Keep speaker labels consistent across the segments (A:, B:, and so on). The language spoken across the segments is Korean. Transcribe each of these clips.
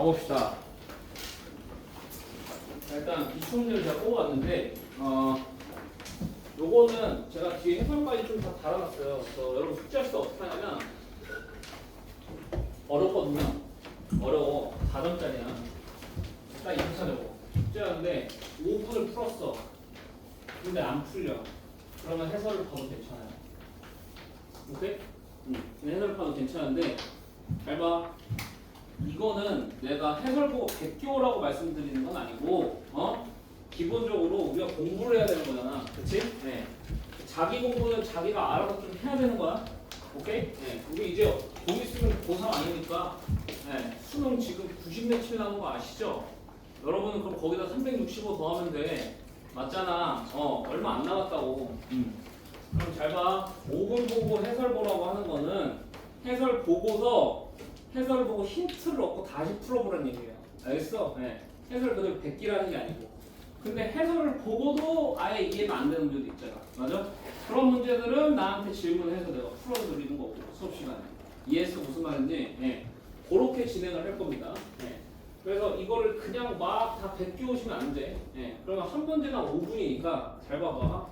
A: 가봅시다. 자, 일단 기출 문제를 제가 뽑아왔는데 요거는 제가 뒤에 해설까지 좀 다 달아놨어요. 그래서 여러분 숙제할 때 어떻게 하냐면 어렵거든요. 어려워. 4점짜리야. 딱 이렇게 하려고 숙제하는데 5분을 풀었어. 근데 안 풀려. 그러면 해설을 봐도 괜찮아요. 오케이? 해설을 봐도 괜찮은데 잘 봐. 이거는 내가 해설 보고 베껴오라고 말씀드리는 건 아니고 기본적으로 우리가 공부를 해야 되는 거잖아. 그치? 네. 자기 공부는 자기가 알아서 좀 해야 되는 거야. 오케이? 네. 우리 이제 곧 있으면 고3 아니니까 네. 수능 지금 90 며칠 남은 거 아시죠? 여러분은 그럼 거기다 365 더하면 돼. 맞잖아. 얼마 안 남았다고. 그럼 잘 봐. 5분 보고 해설 보라고 하는 거는 해설 보고서 해설을 보고 힌트를 얻고 다시 풀어보라는 얘기예요. 알겠어? 네. 해설 그대로 베끼라는 게 아니고. 근데 해설을 보고도 아예 이해가 안 되는 문제도 있잖아. 맞아? 그런 문제들은 나한테 질문을 해서 내가 풀어드리는 거고 수업 시간에. 이해했어? 무슨 말인지? 네. 그렇게 진행을 할 겁니다. 네. 그래서 이거를 그냥 막 다 베끼 오시면 안 돼. 네. 그러면 한 문제가 5분이니까 잘 봐봐.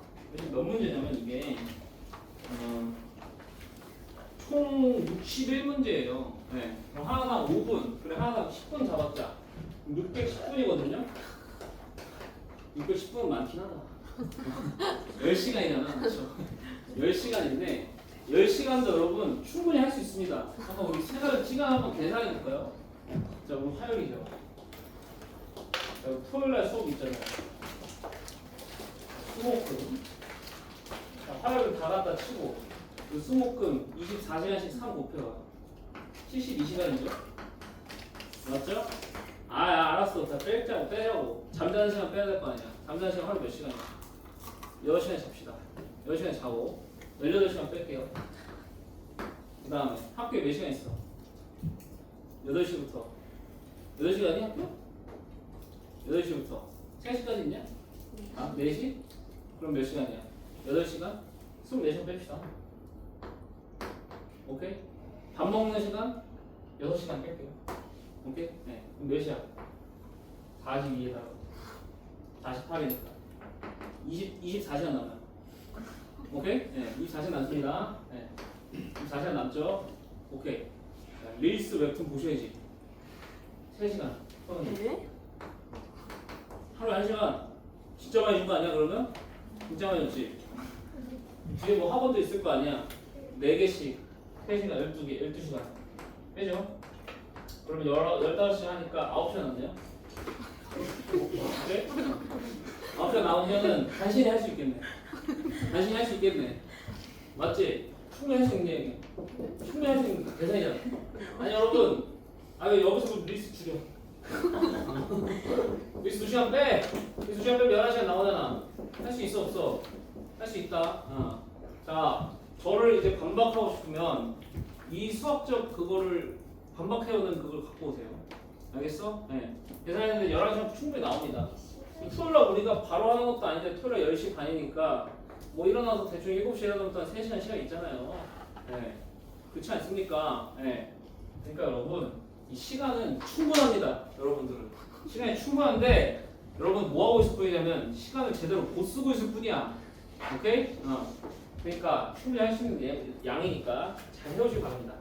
A: 몇 문제냐면 이게 총 61문제예요. 네. 그럼 하나당 5분. 그래 하나당 10분 잡았자. 610분이거든요. 610분은 많긴 하다. 10시간이잖아. 그렇죠? 10시간인데 10시간도 여러분 충분히 할 수 있습니다. 한번 우리 시간 한번 계산해 볼까요? 자, 오늘 화요일이죠. 자, 토요일날 수업 있잖아요. 수목금. 자, 화요일 다 갖다 치고 그 수목금 24시간씩 3 곱해봐. 72시간이죠? 맞죠? 알았어. 자, 빼자고. 잠자는 시간 빼야 될 거 아니야. 잠자는 시간 하루 몇 시간이야? 6시간 잡시다. 6시간 자고 18시간 뺄게요. 그 다음에 학교에 몇 시간 있어? 8시부터 8시간이 학교? 8시부터 3시까지 있냐? 4시? 그럼 몇 시간이야? 8시간? 24시간 뺍시다. 오케이? 밥 먹는 시간? 6시간 뺄게요. 오케이? 네. 그럼 몇 시야? 42에다가 48이니까 24시간 남아요. 오케이? 네. 24시간 남습니다. 네. 24시간 남죠? 오케이. 자, 릴스 웹툰 보셔야지. 3시간.
B: 네?
A: 하루에 1시간. 진짜 많이 준 거 아니야, 그러면? 진짜 많이 줬지? 뒤에 뭐 학원도 있을 거 아니야? 4개씩. 3시간, 12시간. 빼죠? 그러면 15시간 하니까 9시간 남네요? 네? 9시간 나오면은 간신히 할 수 있겠네. 간신히 할 수 있겠네. 맞지? 충분히 할 수 있는 얘기. 충분히 할 수 있는 대상이잖아. 아니, 여러분. 왜 여기서 리스트 줄여? 리스트 2시간 빼! 리스트 2시간 빼면 11시간 나오잖아. 할 수 있어, 없어? 할 수 있다. 자, 저를 이제 반박하고 싶으면 이 수학적 그거를 반박해오는 그걸 갖고 오세요. 알겠어? 네. 계산했는데 11시간 충분히 나옵니다. 토요일날 우리가 바로 하는 것도 아닌데 토요일날 10시 반이니까 뭐 일어나서 대충 7시에 일어나면 3시간 시간 있잖아요. 네. 그렇지 않습니까? 네. 그러니까 여러분 이 시간은 충분합니다. 여러분들은 시간이 충분한데 여러분 뭐 하고 있을 뿐이냐면 시간을 제대로 못 쓰고 있을 뿐이야. 오케이? 그러니까 충분히 할 수 있는 양이니까 잘 해오시기 바랍니다.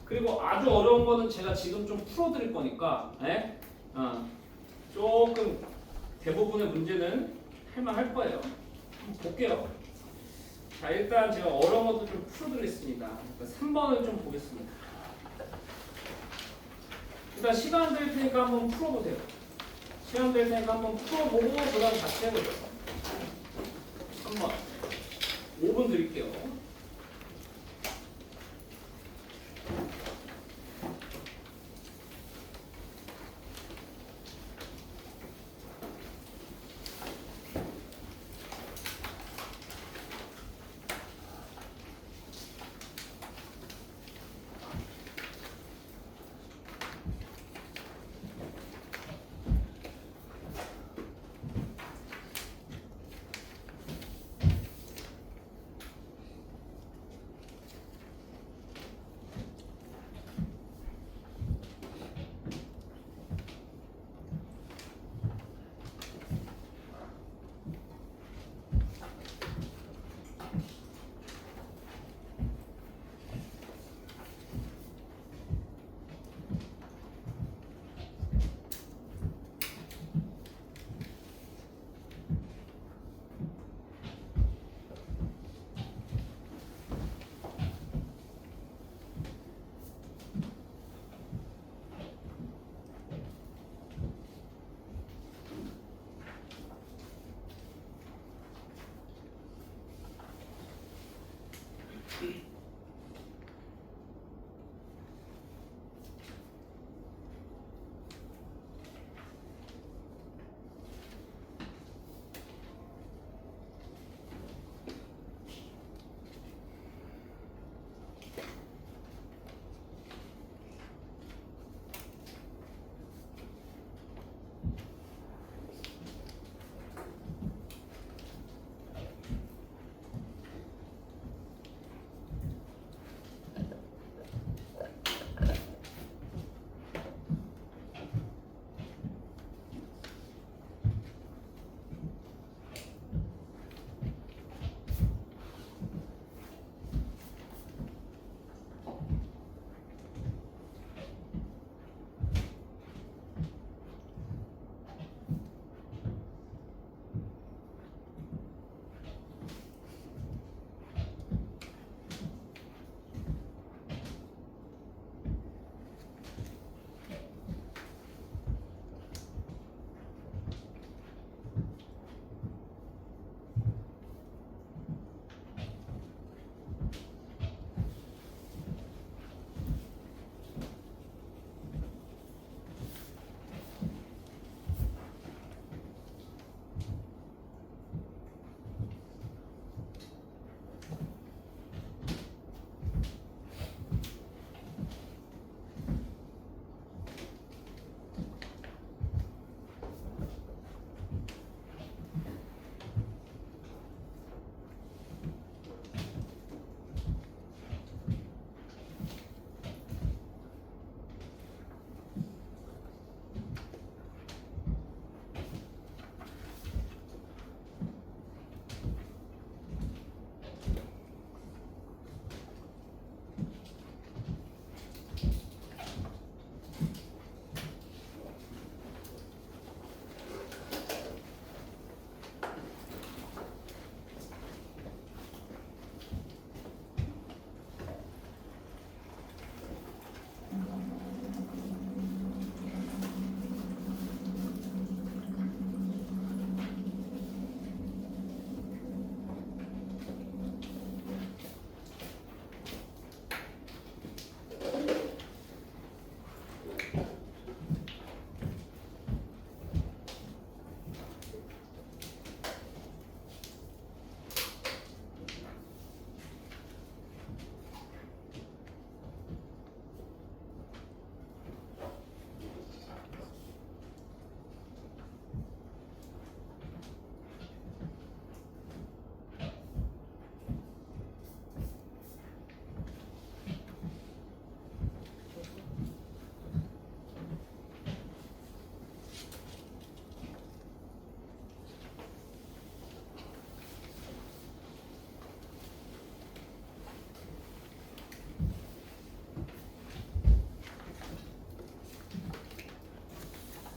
A: 그리고 아주 어려운 거는 제가 지금 좀 풀어드릴 거니까 조금 대부분의 문제는 할만할 거예요. 한번 볼게요. 자, 일단 제가 어려운 것도 좀 풀어드리겠습니다. 3번을 좀 보겠습니다. 일단 시간 될 테니까 한번 풀어보세요. 시간 될 테니까 한번 풀어보고 그 다음 같이 해보죠. 3번 5분 드릴게요.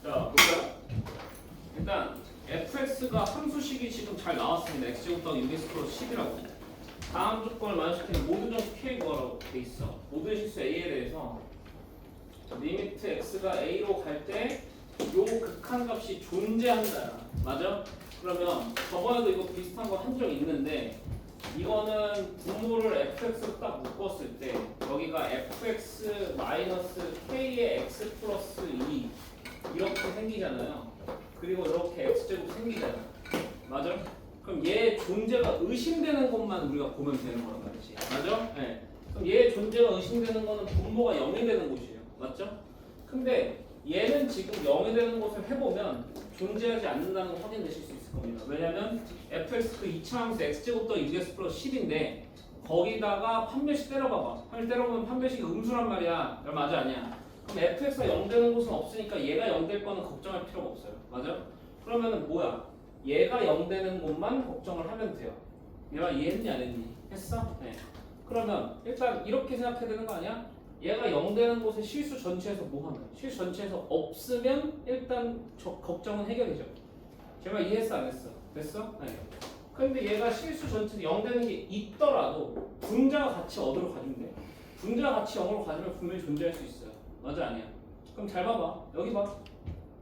A: 자, 볼까요? 일단 fx가 함수식이 지금 잘 나왔습니다. x제곱 더하기 6x 플러스 10이라고. 다음 조건을 만족시키는 모든 점수 k 구하라고 돼 있어. 모든 실수 a에 대해서 리미트 x가 a로 갈 때 요 극한값이 존재한다. 맞아? 그러면 저번에도 이거 비슷한 거 한 적 있는데 이거는 분모를 fx로 딱 묶었을 때 여기가 fx 마이너스 k의 x 플러스 2 이렇게 생기잖아요. 그리고 이렇게 x제곱 생기잖아요. 맞아? 그럼 얘 존재가 의심되는 것만 우리가 보면 되는 거란 말이지. 맞아? 네. 그럼 얘 존재가 의심되는 거는 분모가 0이 되는 곳이에요. 맞죠? 근데 얘는 지금 0이 되는 곳을 해보면 존재하지 않는다는 거 확인되실 수 있을 겁니다. 왜냐면 fx 그 2차 함수 x제곱 더 6x 플러스 10인데 거기다가 판별식 때려봐봐. 때려보면 판별식이 음수란 말이야. 맞아 아니야? 그럼 fx가 0 되는 곳은 없으니까 얘가 0 될 거는 걱정할 필요가 없어요. 맞아? 그러면은 뭐야? 얘가 0 되는 곳만 걱정을 하면 돼요. 얘가 이해했니 안 했니? 했어? 네. 그러면 일단 이렇게 생각해야 되는 거 아니야? 얘가 0 되는 곳에 실수 전체에서 뭐 하면? 실수 전체에서 없으면 일단 걱정은 해결이죠. 제가 이해했어 안 했어? 됐어? 네. 근데 얘가 실수 전체에서 0 되는 게 있더라도 분자가 같이 어디로 가주면 돼? 분자가 같이 0으로 가주면 분명히 존재할 수 있어요. 맞아 아니야? 그럼 잘 봐봐. 여기 봐.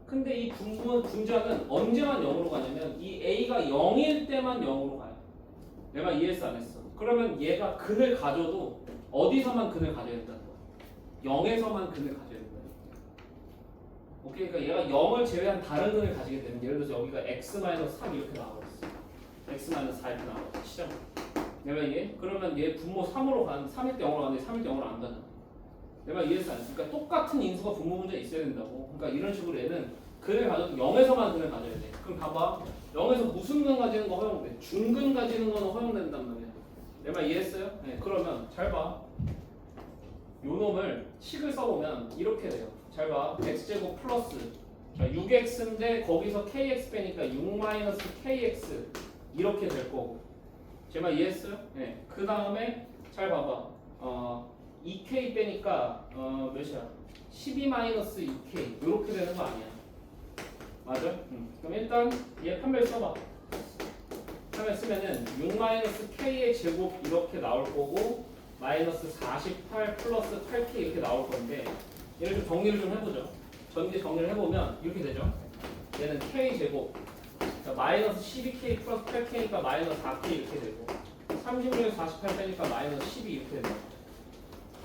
A: 근데 이 분자는 언제만 0으로 가냐면 이 a가 0일 때만 0으로 가요. 내가 이해했어 안 했어? 그러면 얘가 근을 가져도 어디서만 근을 가져야 된다는 거야? 0에서만 근을 가져야 된다. 오케이? 그러니까 얘가 0을 제외한 다른 근을 가지게 되면 예를 들어서 여기가 x-3 이렇게 나와버렸어. x-4 이렇게 나와버렸어. 시작. 내가 이해? 그러면 얘 분모 3으로 가는 3일 때 0으로 가는데 3일 때 0으로 안 가잖아. 내가 이해했어 안 했어? 그러니까 똑같은 인수가 분모 문제에 있어야 된다고. 그러니까 이런 식으로 얘는 근을 가져도 0에서만 근을 가져야 돼. 그럼 봐봐. 0에서 무슨 근 가지는 거 허용돼? 중근 가지는 거는 허용된단 말이야. 내가 이해했어요? 네. 그러면 잘 봐. 요 놈을 식을 써보면 이렇게 돼요. 잘 봐. x제곱 플러스 6x인데 거기서 kx 빼니까 6-kx 이렇게 될 거고. 제 말 이해했어요? 네. 그 다음에 잘 봐봐. 2k 빼니까 몇이야? 12-2k 이렇게 되는 거 아니야? 맞아? 그럼 일단 얘 판별 써봐. 판별 쓰면은 6-k의 제곱 이렇게 나올 거고 마이너스 48 플러스 8k 이렇게 나올 건데 얘를 좀 정리를 좀 해보죠. 정리를 해보면 이렇게 되죠. 얘는 k 제곱 마이너스 12k 플러스 8k니까 마이너스 4k 이렇게 되고 36에서 48 빼니까 마이너스 12 이렇게 되죠.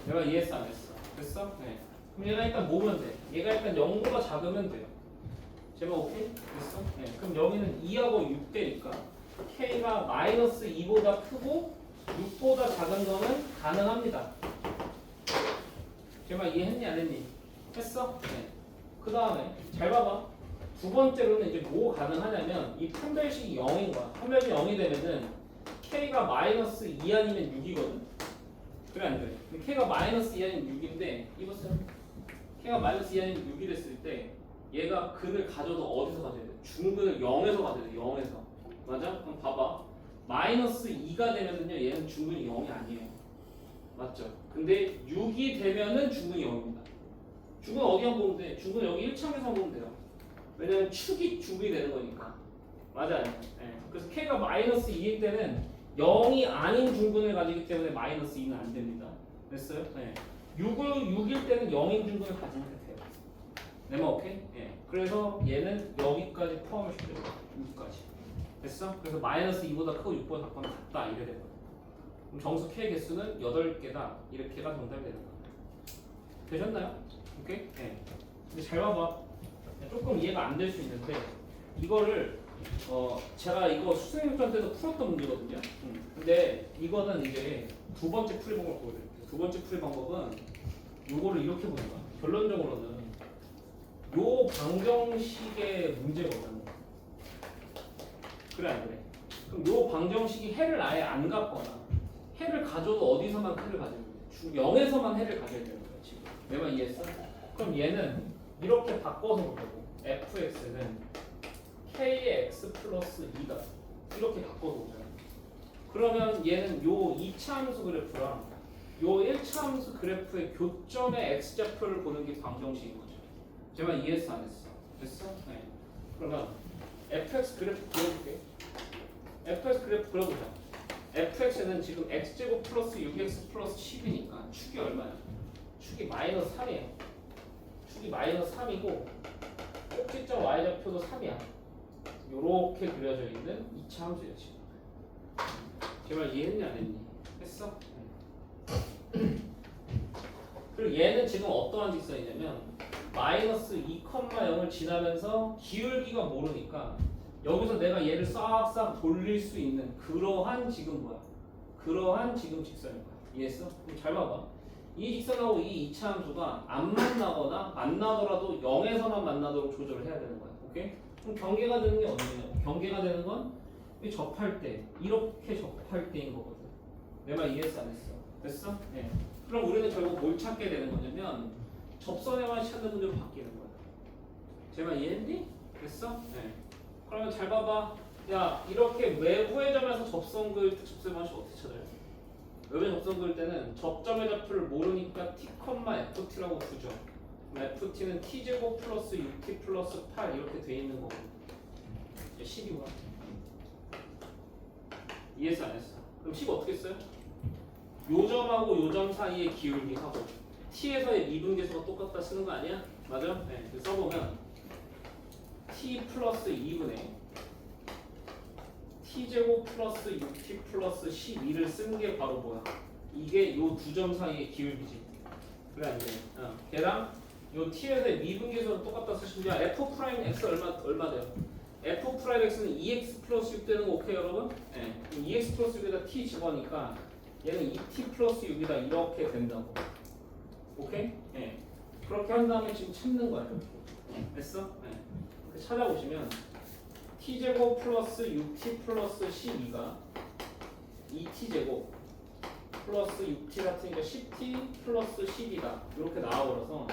A: 내가 이해했어 안 했어? 됐어? 네. 그럼 얘가 일단 뭐면 돼? 얘가 일단 0보다 작으면 돼요. 제발 오케이? 됐어? 네. 그럼 여기는 2하고 6대니까 k가 마이너스 2보다 크고 6보다 작은 거는 가능합니다. 제발 이해했니 안 했니? 했어? 네. 그 다음에 잘 봐봐. 두 번째로는 이제 뭐 가능하냐면 이 판별식이 0인 거야. 판별식이 0이 되면은 k가 마이너스 2 아니면 6이거든. 그래 안 그래? 근데 k가 마이너스 2 아니면 6인데 이보세요. k가 마이너스 2 아니면 6이 됐을 때 얘가 근을 가져도 어디서 가져야 돼? 중근을 0에서 가져야 돼. 0에서. 맞아? 그럼 봐봐. 마이너스 2가 되면은요 얘는 중근이 0이 아니에요. 맞죠? 근데 6이 되면은 중근이 0입니다. 중근 어디 한번 보면 돼? 중근 여기 1차에서 보면 돼요. 왜냐면 축이 중근이 되는 거니까. 맞아 아니야? 네. 그래서 k가 마이너스 2일 때는 0이 아닌 중근을 가지기 때문에 마이너스 2는 안 됩니다. 됐어요? 네. 6일 때는 0인 중근을 가지면 돼요. 네, 뭐 오케이? 예. 그래서 얘는 여기까지 포함을 시켜요. 6까지. 됐어? 그래서 마이너스 2보다 크고 6보다 작거나 같다 이래 되거든. 그럼 정수 K 개수는 8개다. 이렇게가 정답이 되는 거야. 되셨나요? 오케이? 예. 근데 잘 봐봐. 조금 이해가 안 될 수 있는데 이거를 제가 이거 수생육전 때도 풀었던 문제거든요. 근데 이거는 이제 두 번째 풀이 방법을 보여드릴게요. 두 번째 풀이 방법은 요거를 이렇게 보는 거야. 결론적으로는 요 방정식의 문제거든. 그래 안 그래? 그럼 요 방정식이 해를 아예 안 갖거나 해를 가져도 어디서만 해를 가져야 돼? 0에서만 해를 가져야 되는 거야 지금. 내 말 이해했어? 그럼 얘는 이렇게 바꿔서 보자고. fx는 k의 x 플러스 2다. 이렇게 바꿔서 보잖아. 그러면 얘는 요 2차 함수 그래프랑 요 1차 함수 그래프의 교점의 x좌표를 보는 게 방정식인 거죠. 제 말 이해했어 안 했어? 됐어? 네. 그러면 fx 그래프 그려볼게. fx 그래프 그려보자. fx는 지금 x제곱 플러스 6x 플러스 10이니까 축이 얼마야? 축이 마이너스 3이에요. 축이 마이너스 3이고 꼭지점 y좌표도 3이야. 요렇게 그려져 있는 2차 함수예요 지금. 제 말 이해했니 안 했니? 했어? 그리고 얘는 지금 어떠한 직선이냐면 마이너스 2,0을 지나면서 기울기가 모르니까 여기서 내가 얘를 싹싹 돌릴 수 있는 그러한 지금 뭐야? 그러한 지금 직선인 거야. 이해했어? 그럼 잘 봐봐. 이 직선하고 이 2차 함수가 안 만나거나 만나더라도 0에서만 만나도록 조절을 해야 되는 거야. 오케이? 그럼 경계가 되는 게 어디냐고? 경계가 되는 건 접할 때 이렇게 접할 때인 거거든. 내 말 이해했어 안 했어? 됐어? 네. 그럼 우리는 결국 뭘 찾게 되는 거냐면 접선에만 찾는 문제로 바뀌는 거야. 제 말 이해했니? 됐어? 네. 그러면 잘 봐봐. 야 이렇게 외부의 점에서 접선 그을 때 접선의 방식 어떻게 찾아요? 외부의 접선 그을 때는 접점의 좌표를 모르니까 t, ft라고 두죠. ft는 t제곱 플러스 6t 플러스 8 이렇게 돼 있는 거고 이제 12와 이해했어 안 했어? 그럼 10 어떻게 써요? 요 점하고 요 점 사이의 기울기하고 t에서의 미분계수가 똑같다 쓰는 거 아니야? 맞아? 네. 써보면 t 플러스 2분의 t제곱 플러스 6t 플러스 12를 쓴 게 바로 뭐야? 이게 요 두 점 사이의 기울기지. 그래 안 그래? 걔랑 요 t에서의 미분계수가 똑같다 쓰시면 f 프라임 x 얼마 돼요? f 프라임 x는 2x 플러스 6 되는 거 오케이 여러분? 네. 2x 플러스 6에다 t 집어니까 얘는 2t 플러스 6이다 이렇게 된다고. 오케이? 네. 그렇게 한 다음에 지금 찾는 거야. 됐어? 네. 찾아보시면 t제곱 플러스 6t 플러스 12가 2t제곱 플러스 6t 같으니까 10t 플러스 10이다 이렇게 나와버려서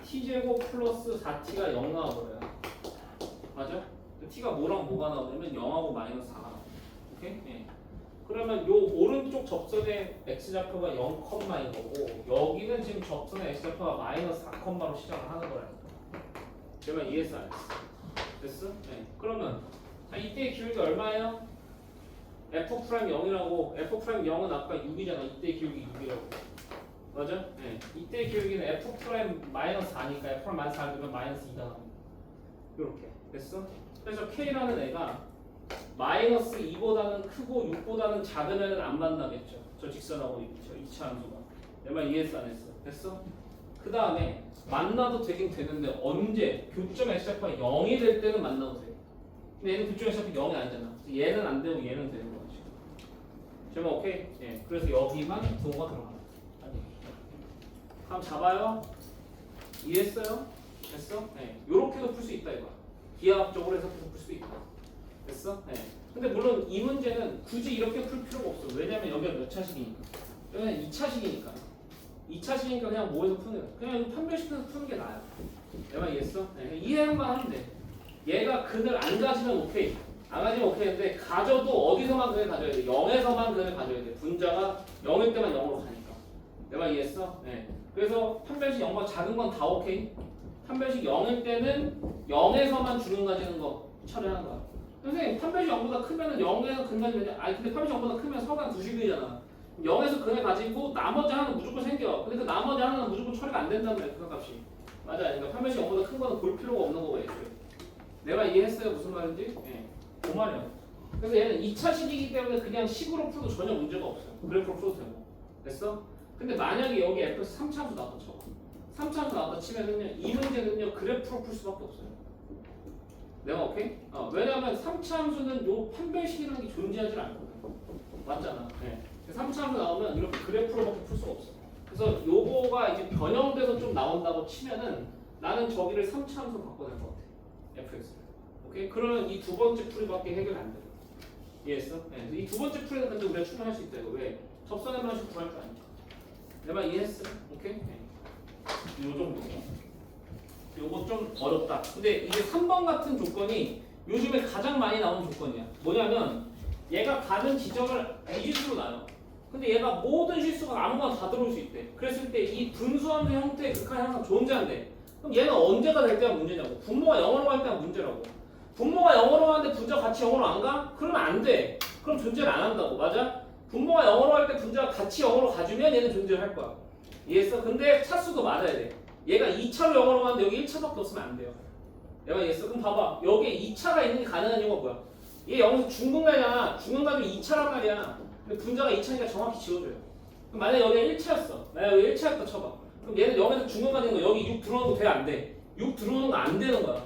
A: t제곱 플러스 4t가 0 나와버려요. 맞아? t가 뭐랑 뭐가 나오냐면 0하고 마이너스 4가 나와요. 오케이? 네. 그러면 요 오른쪽 접선의 x좌표가 0,인 거고 여기는 지금 접선의 x좌표가 마이너스 4,로 시작을 하는 거라니까. 제가 이해했어 안 했어? 됐어? 네. 그러면 자 이때의 기울기 얼마예요? f 프라임 0이라고. f 프라임 0은 아까 6이잖아. 이때의 기울기 6이라고. 맞아? 네. 이때의 기울기는 f 프라임 마이너스 4니까 f 프라임 마이너스 4 되면 마이너스 2가 나옵니다. 이렇게 됐어? 그래서 k라는 애가 마이너스 2보다는 크고 6보다는 작으면 안 만나겠죠. 저 직선하고 저 2차 함수가. 내 말 이해했어 안 했어? 됐어? 그 다음에 만나도 되긴 되는데 언제? 교점 x좌표가 0이 될 때는 만나도 돼. 근데 얘는 교점 x좌표 0이 아니잖아. 그래서 얘는 안 되고 얘는 되는 거야 지금. 제목 오케이? 예. 그래서 여기만 부호가 들어가. 아니. 한번 잡아요. 이해했어요? 됐어? 네. 요렇게도 풀 수 있다 이거. 기하학적으로 해서 풀 수 있다. 됐어? 네. 근데 물론 이 문제는 굳이 이렇게 풀 필요가 없어. 왜냐면 여기가 몇 차식이니까. 여기는 2차식이니까. 2차식이니까 그냥 뭐에서 푸는 거야. 그냥 이거 판별식에서 푸는 게 나아요. 내가 이해했어? 네. 이해만 하면 돼. 얘가 근을 안 가지면 오케이. 안 가지면 오케이인데 가져도 어디서만 근을 가져야 돼. 0에서만 근을 가져야 돼. 분자가 0일 때만 0으로 가니까. 내가 이해했어? 네. 그래서 판별식 0보다 작은 건 다 오케이. 판별식 0일 때는 0에서만 주는 가지는 거 처리하는 거야. 선생님 판별식 0보다 크면은 0에서 근 가지면 아니 근데 판별식 0보다 크면 서가 2식이잖아. 0에서 근을 가지고 나머지 하나는 무조건 생겨. 근데 그 나머지 하나는 무조건 처리가 안 된다는 거야. 그 값이. 맞아. 그러니까 판별식 0보다 큰 거는 볼 필요가 없는 거고 애초에. 내가 이해했어요 무슨 말인지? 예. 그 말이야. 그래서 얘는 2차식이기 때문에 그냥 식으로 풀어도 전혀 문제가 없어요. 그래프로 풀어도 되고. 됐어? 근데 만약에 여기 f에서 3차함수 나왔다 쳐. 3차함수 나왔다 치면은요 이 문제는요 그래프로 풀 수밖에 없어요. 내가 오케이? 왜냐면 3차함수는 요 판별식이라는 게 존재하지 않거든. 맞잖아. 네. 3차함수 나오면 이렇게 그래프로밖에 풀 수가 없어. 그래서 요거가 이제 변형돼서 좀 나온다고 치면은 나는 저기를 3차함수로 바꿔낼 것 같아. fx를. 오케이? 그러면 이 두 번째 풀이밖에 해결이 안 돼. 이해했어? 네. 이 두 번째 풀이는 근데 우리가 충분할 수 있다. 이거 왜? 접선의 방식 구할 거 아니야. 내 말 이해했어? 오케이? 네. 요 정도. 요거 좀 어렵다. 근데 이게 3번 같은 조건이 요즘에 가장 많이 나오는 조건이야. 뭐냐면 얘가 가는 지점을 이실수로 나눠. 근데 얘가 모든 실수가 아무거나 다 들어올 수 있대. 그랬을 때 이 분수함수 형태의 극한이 항상 존재한대. 그럼 얘는 언제가 될 때가 문제냐고. 분모가 0으로 갈 때가 문제라고. 분모가 0으로 가는데 분자가 같이 0으로 안 가? 그러면 안 돼. 그럼 존재를 안 한다고. 맞아? 분모가 0으로 갈 때 분자가 같이 0으로 가주면 얘는 존재를 할 거야. 이해했어? 근데 차수도 맞아야 돼. 얘가 2차로 0으로 가는데 여기 1차밖에 없으면 안 돼요. 내가 이해했어? 그럼 봐봐. 여기에 2차가 있는 게 가능한 이유가 뭐야? 얘 여기서 중근가잖아. 중근가면 2차란 말이야. 근데 분자가 2차니까 정확히 지워줘요. 그럼 만약에 여기가 1차였어. 만약에 여기 1차였다 쳐봐. 그럼 얘는 여기서 중근가 되는 거 여기 6 들어오는 거 돼? 안 돼? 6 들어오는 거 안 되는 거야.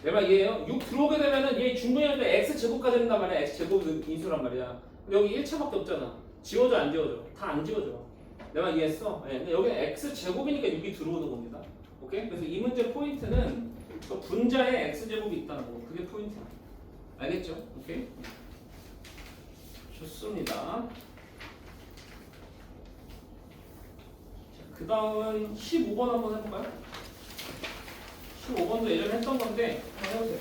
A: 내 말 이해해요? 6 들어오게 되면은 얘 중근이한테 x제곱까지 된단 말이야. x제곱 인수란 말이야. 근데 여기 1차밖에 없잖아. 지워져 안 지워져? 다 안 지워져. 내 말 이해했어? 네. 근데 여기는 x제곱이니까 6이 들어오는 겁니다. 오케이? 그래서 이 문제 포인트는 그 분자에 x제곱이 있다는 거. 그게 포인트야. 알겠죠? 오케이? 좋습니다. 그 다음은 15번 한번 해볼까요? 15번도 예전에 했던 건데 한번 해보세요.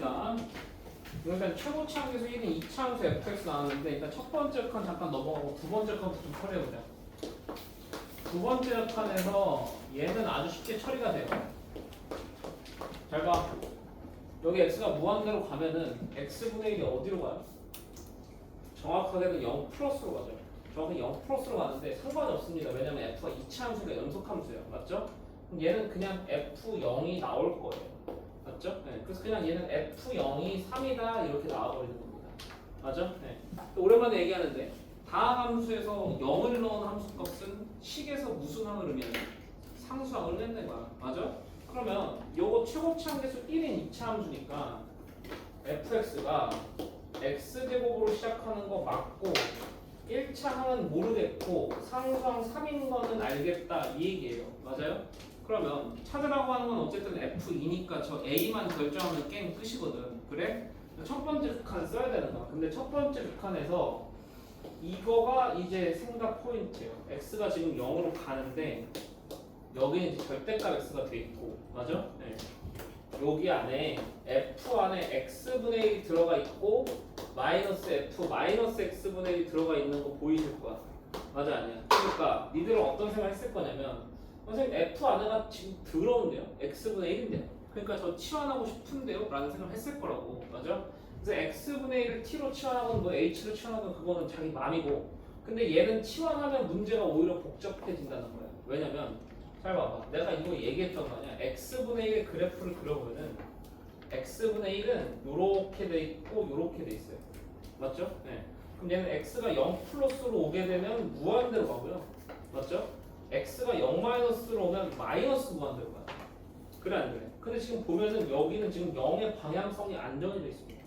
A: 봅시다. 일단 최고치 함수 1인 2차 함수 fx 나왔는데 일단 첫 번째 칸 잠깐 넘어가고 두 번째 칸부터 좀 처리해보자. 두 번째 칸에서 얘는 아주 쉽게 처리가 돼요. 잘 봐. 여기 x가 무한대로 가면은 x분의 1이 어디로 가요? 정확하게는 0 플러스로 가죠. 정확히 0 플러스로 가는데 상관이 없습니다. 왜냐면 f가 2차 함수가 연속 함수예요. 맞죠? 그럼 얘는 그냥 f0이 나올 거예요. 맞죠? 네. 그래서 그냥 얘는 f0이 3이다 이렇게 나와버리는 겁니다. 맞죠? 네. 오랜만에 얘기하는데 다항 함수에서 0을 넣은 함수 값은 식에서 무슨 항을 의미하냐? 상수항을 낸다는 거야. 맞아? 그러면 요거 최고치 함수 1인 2차 함수니까 fx가 x제곱으로 시작하는 거 맞고 1차 항은 모르겠고 상수항 3인 거는 알겠다 이 얘기예요. 맞아요? 그러면 찾으라고 하는 건 어쨌든 F2니까 저 A만 결정하면 게임 끝이거든. 그래? 첫 번째 극한 써야 되는 거야. 근데 첫 번째 극한에서 이거가 이제 생각 포인트예요. X가 지금 0으로 가는데 여기는 이제 절대값 X가 돼 있고 맞아? 네. 여기 안에 F 안에 X분의 1이 들어가 있고 마이너스 F 마이너스 X분의 1이 들어가 있는 거 보이실 거야. 맞아 아니야? 그러니까 니들은 어떤 생각 했을 거냐면 선생님 F 안에가 지금 들어온대요. X분의 1인데요. 그러니까 저 치환하고 싶은데요? 라는 생각을 했을 거라고. 맞아? 그래서 X분의 1을 T로 치환하건 뭐 H로 치환하건 그거는 자기 맘이고 근데 얘는 치환하면 문제가 오히려 복잡해진다는 거야. 왜냐면 잘 봐봐. 내가 이거 얘기했던 거 아니야. X분의 1의 그래프를 그려보면은 X분의 1은 요렇게 돼 있고 요렇게 돼 있어요. 맞죠? 네. 그럼 얘는 X가 0 플러스로 오게 되면 무한대로 가고요. 맞죠? x가 0 마이너스로 오면 마이너스 무한대로 가요. 그래 안 그래? 근데 지금 보면은 여기는 지금 0의 방향성이 안 정해져 있습니다.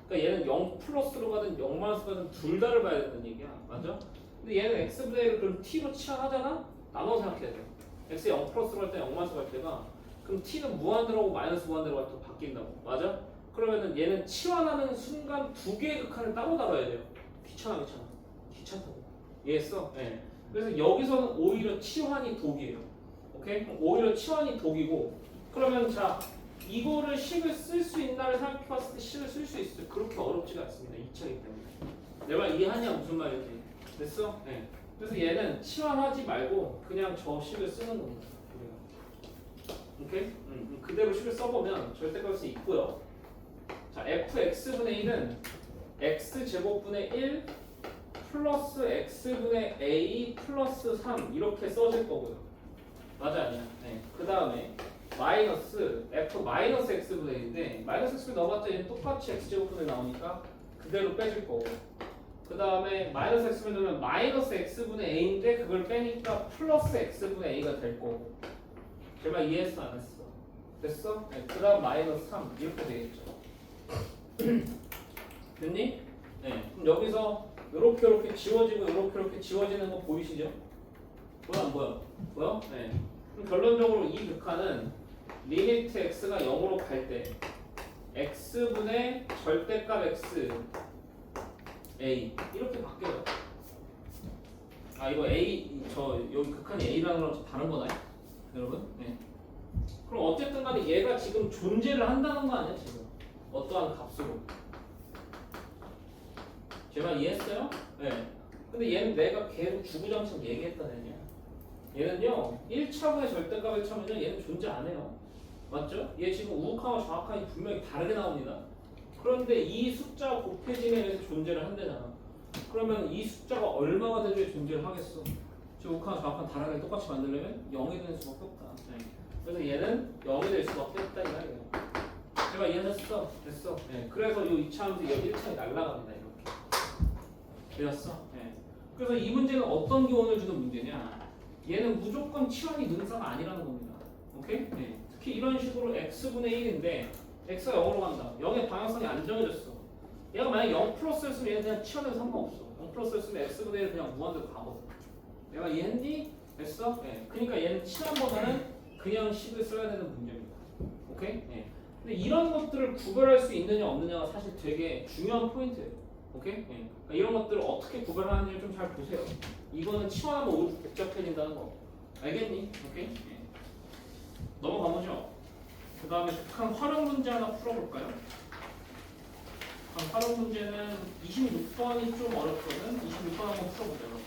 A: 그러니까 얘는 0 플러스로 가든 0 마이너스로 가든 둘 다를 봐야 된다는 얘기야. 맞아? 근데 얘는 x분의 1을 그럼 t로 치환하잖아? 나눠 생각해야 돼. x 0 플러스로 갈 때 0 마이너스로 갈 때가 그럼 t는 무한대로 하고 마이너스 무한대로 갈 때 바뀐다고. 맞아? 그러면은 얘는 치환하는 순간 두 개의 극한을 따로 다뤄야 돼요. 귀찮다고. 이해했어? 네. 그래서 여기서는 오히려 치환이 독이에요. 오케이? 오히려 치환이 독이고 그러면 자 이거를 식을 쓸 수 있나를 생각해봤을 때 식을 쓸 수 있어요. 그렇게 어렵지가 않습니다. 2차이기 때문에. 내 말 이해하냐 무슨 말인지. 됐어? 네. 그래서 얘는 치환하지 말고 그냥 저 식을 쓰는 겁니다. 오케이? 그대로 식을 써보면 절대값이 있고요. 자 fx분의 1은 x제곱분의 1 플러스 x분의 a 플러스 3 이렇게 써질 거고요. 맞아 아니야? 네. 그 다음에 마이너스 f 마이너스 x분의 1인데 마이너스 x분의 넣어봤자 얘는 똑같이 x제곱분의 나오니까 그대로 빼질 거고 그 다음에 마이너스 x분의 넣으면 마이너스 x분의 a인데 그걸 빼니까 플러스 x분의 a가 될 거고 제발 이해했어 안 했어? 됐어? 네. 그 다음 마이너스 3 이렇게 되겠죠. 됐니? 네. 그럼 여기서 이렇게 지워지고 이렇게 지워지는 거 보이시죠? 보여 안 보여? 보여? 네. 그럼 결론적으로 이 극한은 리미트 x가 0으로 갈 때 x분의 절대값 x a 이렇게 바뀌어요. 아 이거 a 저 여기 극한이 a라는 거랑 좀 다른 거나요? 여러분? 네. 그럼 어쨌든 간에 얘가 지금 존재를 한다는 거 아니야 지금? 어떠한 값으로? 제 말 이해했어요? 네. 근데 얘는 내가 계속 주구장창 얘기했던 애냐. 얘는요 1차분의 절대값을 쳐면요 얘는 존재 안 해요. 맞죠? 얘 지금 우극한과 좌극한이 분명히 다르게 나옵니다. 그런데 이 숫자가 곱해지면 얘는 존재를 한대잖아. 그러면 이 숫자가 얼마가 되줘야 존재를 하겠어? 저 우극한 좌극한 다르게 똑같이 만들려면 0이 되는 수밖에 없다. 네. 그래서 얘는 0이 될 수밖에 없다 이 말이에요. 제가 이해했어? 됐어? 네. 그래서 이 2차 함수 여기 1차에 날라갑니다. 되었어? 네. 그래서 이 문제는 어떤 교훈을 주는 문제냐? 얘는 무조건 치환이 능사가 아니라는 겁니다. 오케이? 네. 특히 이런 식으로 x분의 1인데 x가 0으로 간다. 0의 방향성이 안 정해졌어. 얘가 만약 0 플러스였으면 얘는 그냥 치환해도 상관없어. 0 플러스였으면 x분의 1 그냥 무한대로 가거든. 내가 이해했니? 됐어? 네. 그러니까 얘는 치환보다는 그냥 식을 써야 되는 문제입니다. 오케이? 네. 근데 이런 것들을 구별할 수 있느냐 없느냐가 사실 되게 중요한 포인트예요. 오케이? 네. 그러니까 이런 것들을 어떻게 구별하는지 좀 잘 보세요. 이거는 치환하면 오히려 복잡해진다는 거. 알겠니? 오케이? 네. 넘어가보죠. 그 다음에 극한 활용 문제 하나 풀어볼까요? 활용 문제는 26번이 좀 어렵거든. 26번 한번 풀어보자. 그럼.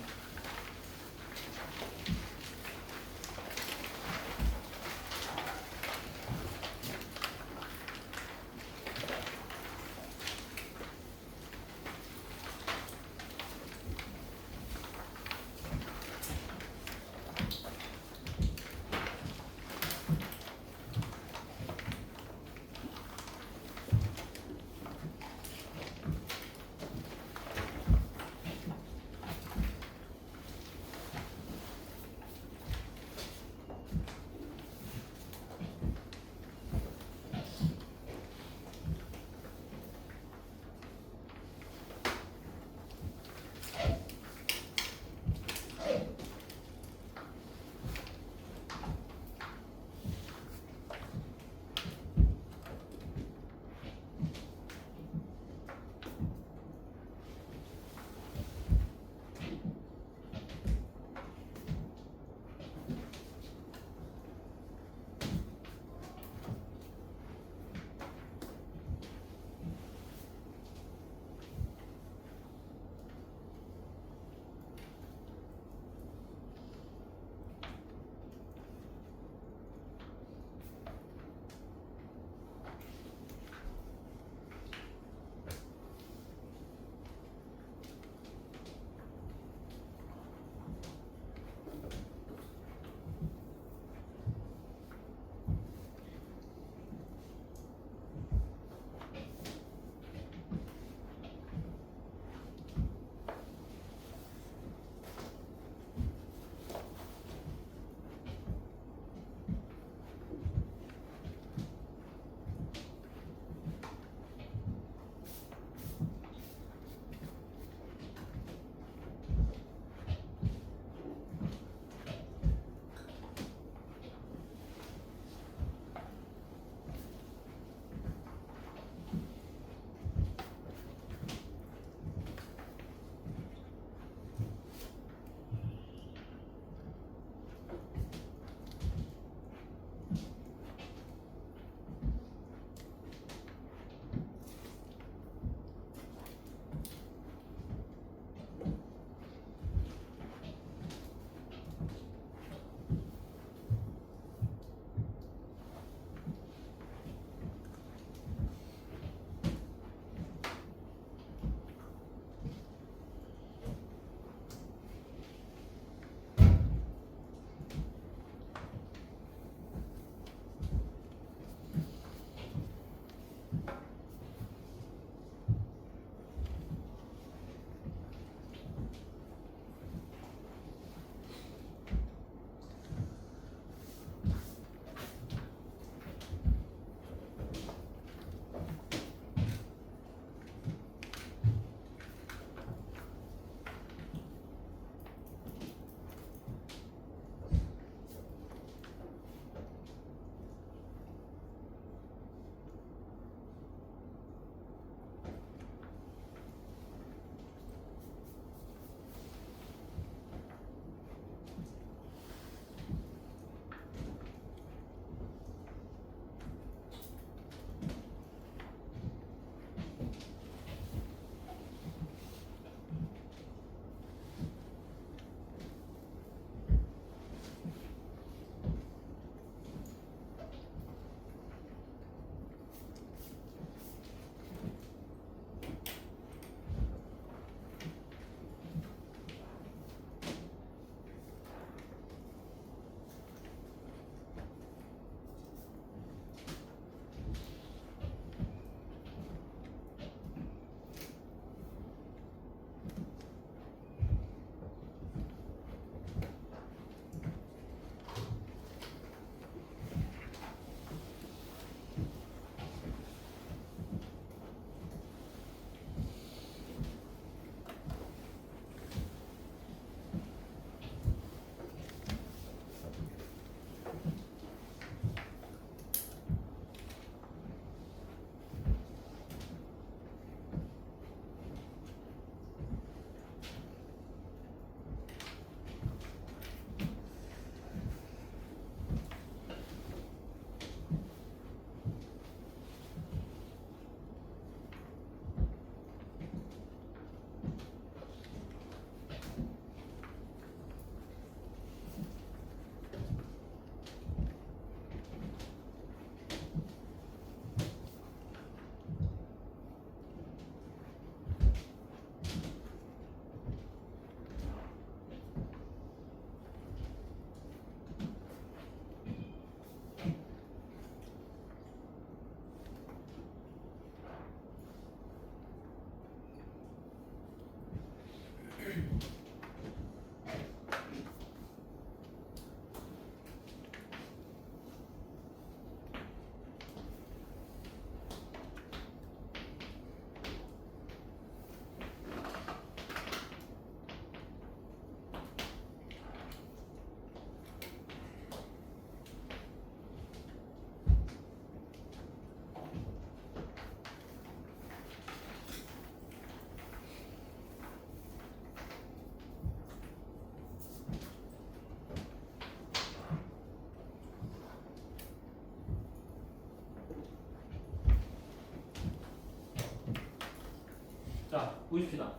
A: 보십시다.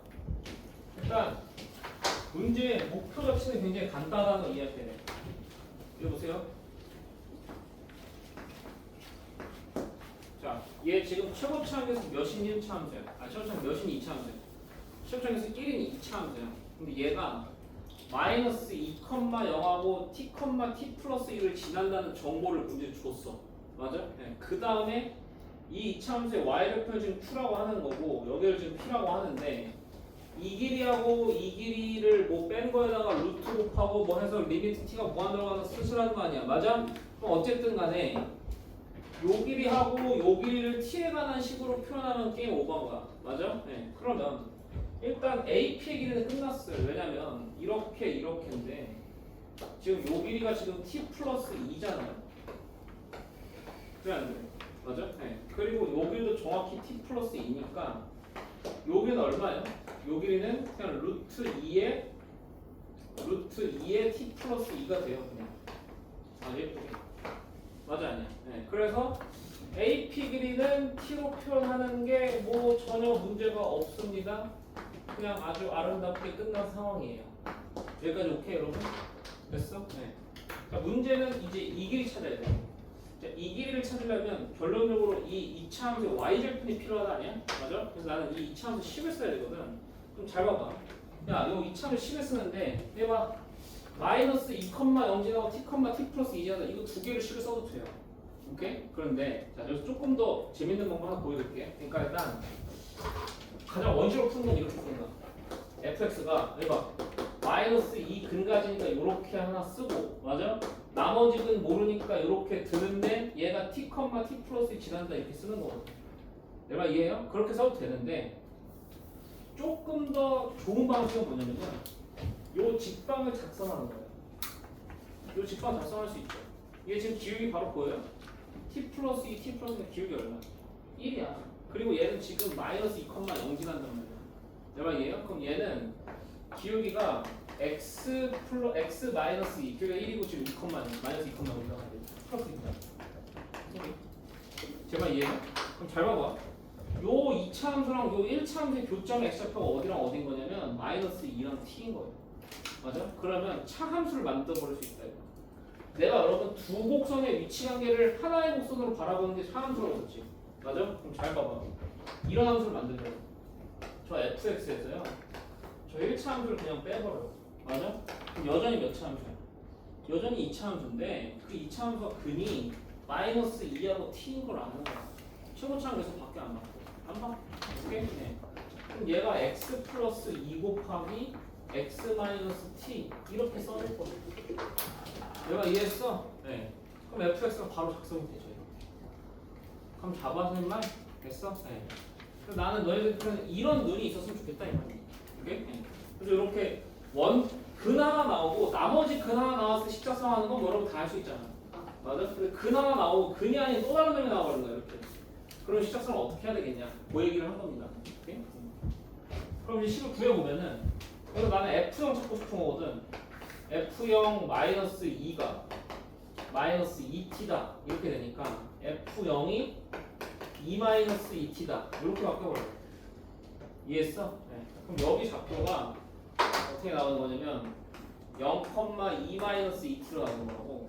A: 일단 문제의 목표 자체는 굉장히 간단한 거 이해할 때는 이거 보세요. 자, 얘 지금 최고차항에서 몇인 1차 함수야? 최고차항 몇인 2차 함수야? 최고차항에서 1인 2차 함수야. 근데 얘가 마이너스 2,0하고 t, t 플러스 1을 지난다는 정보를 문제에 줬어. 맞아? 네. 그 다음에 이 2차 함수의 y좌표를 지금 q라고 하는 거고 여기를 지금 p라고 하는데 이 길이하고 이 길이를 뭐 뺀 거에다가 루트 곱하고 뭐 해서 리미트 t가 무한으로 가서 쓰시라는 거 아니야. 맞아? 그럼 어쨌든 간에 요 길이하고 요 길이를 t에 관한 식으로 표현하면 게임 오버한 거야. 맞아? 네. 그러면 일단 AP의 길이는 끝났어요. 왜냐면 이렇게인데 지금 요 길이가 지금 t 플러스 2잖아요. 그래 안 돼? 맞아? 네. 그리고 요 길이도 정확히 t 플러스 2니까 요 길이는 얼마예요? 요 길이는 그냥 루트 2의 t 플러스 2가 돼요. 그냥 아주 예쁘게. 맞아 아니야? 네. 그래서 AP 길이는 t로 표현하는 게 뭐 전혀 문제가 없습니다. 그냥 아주 아름답게 끝난 상황이에요. 여기까지 오케이 여러분? 됐어? 네. 자, 문제는 이제 이 길이 찾아야 돼. 자, 이 길이를 찾으려면 결론적으로 이 2차 함수의 y절편이 필요하다 아니야? 맞아? 그래서 나는 이 2차 함수 10을 써야 되거든. 그럼 잘 봐봐. 야, 이 2차 함수 10을 쓰는데 해봐. 마이너스 2,0지나고 t, t 플러스 2잖아. 이거 두 개를 10을 써도 돼요. 오케이? 그런데 자, 여기서 조금 더 재밌는 방법 하나 보여줄게. 그러니까 일단 가장 원시로 푸는 건 이렇게 푸는 거야. fx가 해봐. 마이너스 2 근가지니까 이렇게 하나 쓰고 맞아? 나머지 근 모르니까 이렇게 드는데 얘가 t, t 플러스 지난다 이렇게 쓰는 거거든. 내 말 이해해요? 그렇게 써도 되는데 조금 더 좋은 방식은 뭐냐면요. 요 직방을 작성하는 거예요. 요 직방 작성할 수 있죠. 이게 지금 기울기 바로 보여요? t 플러스 2, t 플러스 2 기울기 얼마? 1이야. 그리고 얘는 지금 마이너스 2,0 지난단 말이야. 내 말 이해해요? 그럼 얘는 기울기가 x 마이너스 2 기울기가 1이고 지금 2, 마이너스 2,0 올라가야 돼. 플러스 2다. 제 말 이해해요? 그럼 잘 봐봐. 요 2차 함수랑 요 1차 함수의 교점의 x좌표가 어디랑 어딘 거냐면 마이너스 2랑 t인 거예요. 맞아? 그러면 차함수를 만들어 버릴 수 있다. 이거. 내가 여러분 두 곡선의 위치 관계를 하나의 곡선으로 바라보는 게 차함수라고 했지. 맞아? 그럼 잘 봐봐. 이런 함수를 만들어요. 저 fx에서요. 저 1차 함수를 그냥 빼버려요. 맞아? 그럼 여전히 몇 차 함수야? 여전히 2차 함수인데 그 2차 함수가 근이 마이너스 2하고 t인 걸 아는 거야. 최고차는 그래서 밖에 안 받고. 안 받고. 오케이? 네. 그럼 얘가 x 플러스 2 곱하기 x 마이너스 t 이렇게 써줄 거야. 내가 이해했어? 네. 그럼 fx가 바로 작성이 되죠. 그럼 잡아서 말 됐어? 네. 그래서 나는 너희들 이런 눈이 있었으면 좋겠다 이 말이야. 오케이? 네. 그래서 이렇게 근 하나 나오고 나머지 근 하나 나왔을 때 십자성하는 건 여러분 다 할 수 있잖아. 맞아? 근데 근 하나 나오고 근이 아닌 또 다른 놈이 나와버린 거야 이렇게. 그럼 십자성을 어떻게 해야 되겠냐? 그 얘기를 한 겁니다. 오케이? 그럼 이제 식을 구해보면은 그래서 나는 F0 찾고 싶은 거거든. F0 마이너스 2가 마이너스 2t다 이렇게 되니까 F0이 2 마이너스 2t다 이렇게 바뀌어버려. 이해했어? 네. 그럼 여기 좌표가 어떻게 나오는 거냐면 0,2 마이너스 2t로 나오는 거라고.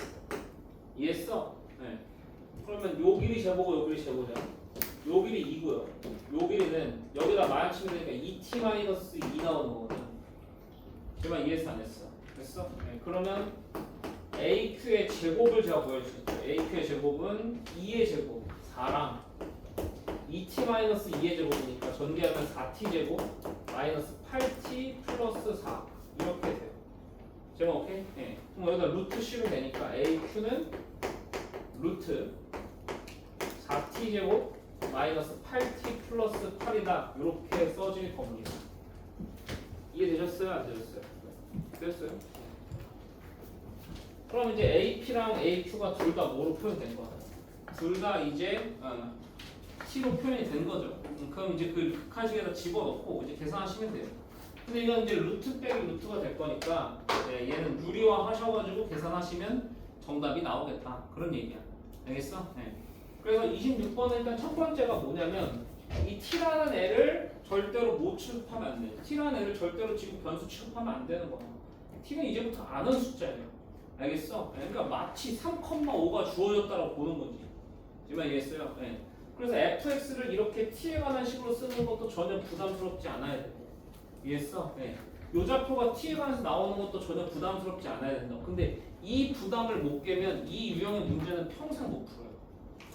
A: 이해했어? 네. 그러면 요 길이 제보고 요 길이 제보죠. 요 길이 2고요. 요 길이는 여기다 마이너스면 되니까 2t 마이너스 2 나오는 거거든. 제발 이해했어 안 했어? 됐어? 네. 그러면 AQ의 제곱을 제가 보여주겠죠. AQ의 제곱은 2의 제곱 4랑 2t-2의 제곱이니까 전개하면 4t 제곱 마이너스 8t 플러스 4 이렇게 돼요. 제가 오케이? 네. 그럼 여기다 루트 씌우면 되니까 AQ는 루트 4t 제곱 마이너스 8t 플러스 8이다 이렇게 써질 겁니다. 이해되셨어요? 안 되셨어요? 됐어요? 그럼 이제 AP랑 AQ가 둘 다 뭐로 표현된 거야? 둘 다 이제 T로 표현이 된 거죠. 그럼 이제 그 극한식에다 집어넣고 이제 계산하시면 돼요. 근데 이건 이제 루트 빼기 루트가 될 거니까 네, 얘는 유리화 하셔가지고 계산하시면 정답이 나오겠다. 그런 얘기야. 알겠어? 네. 그래서 26번은 일단 첫 번째가 뭐냐면 이 t라는 애를 절대로 못 취급하면 안 돼. t라는 애를 절대로 지금 변수 취급하면 안 되는 거야. t는 이제부터 아는 숫자예요. 알겠어? 그러니까 마치 3,5가 주어졌다고 보는 거지. 지금 이해했어요? 네. 그래서 fx를 이렇게 t에 관한 식으로 쓰는 것도 전혀 부담스럽지 않아야 되고. 이해했어? 네. 요 좌표가 t에 관해서 나오는 것도 전혀 부담스럽지 않아야 된다. 근데 이 부담을 못 깨면 이 유형의 문제는 평생 못 풀어요.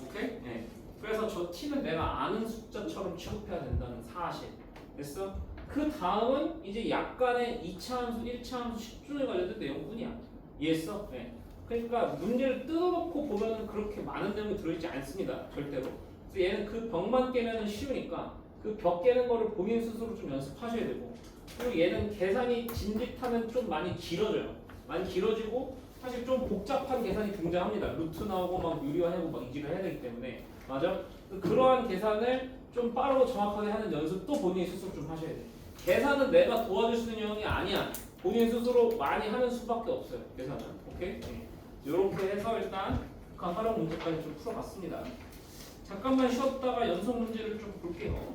A: 오케이? 네. 그래서 저 t는 내가 아는 숫자처럼 취급해야 된다는 사실. 됐어? 그 다음은 이제 약간의 2차 함수, 1차 함수 집중에 관련된 내용뿐이야. 이해했어? 네. 그러니까 문제를 뜯어놓고 보면 그렇게 많은 내용이 들어있지 않습니다. 절대로. 그래서 얘는 그 벽만 깨면 쉬우니까 그 벽 깨는 거를 본인 스스로 좀 연습하셔야 되고, 그리고 얘는 계산이 진짓하면 좀 많이 길어져요. 많이 길어지고 사실 좀 복잡한 계산이 등장합니다. 루트 나오고 막 유리화하고 막 이지를 해야 되기 때문에. 맞아? 그러한 계산을 좀 빠르고 정확하게 하는 연습도 본인 스스로 좀 하셔야 돼요. 계산은 내가 도와줄 수 있는 영역이 아니야. 본인 스스로 많이 하는 수밖에 없어요. 계산은. 오케이? 네. 이렇게 해서 일단 북한 활용 문제까지 좀 풀어봤습니다. 잠깐만 쉬었다가 연속 문제를 좀 볼게요.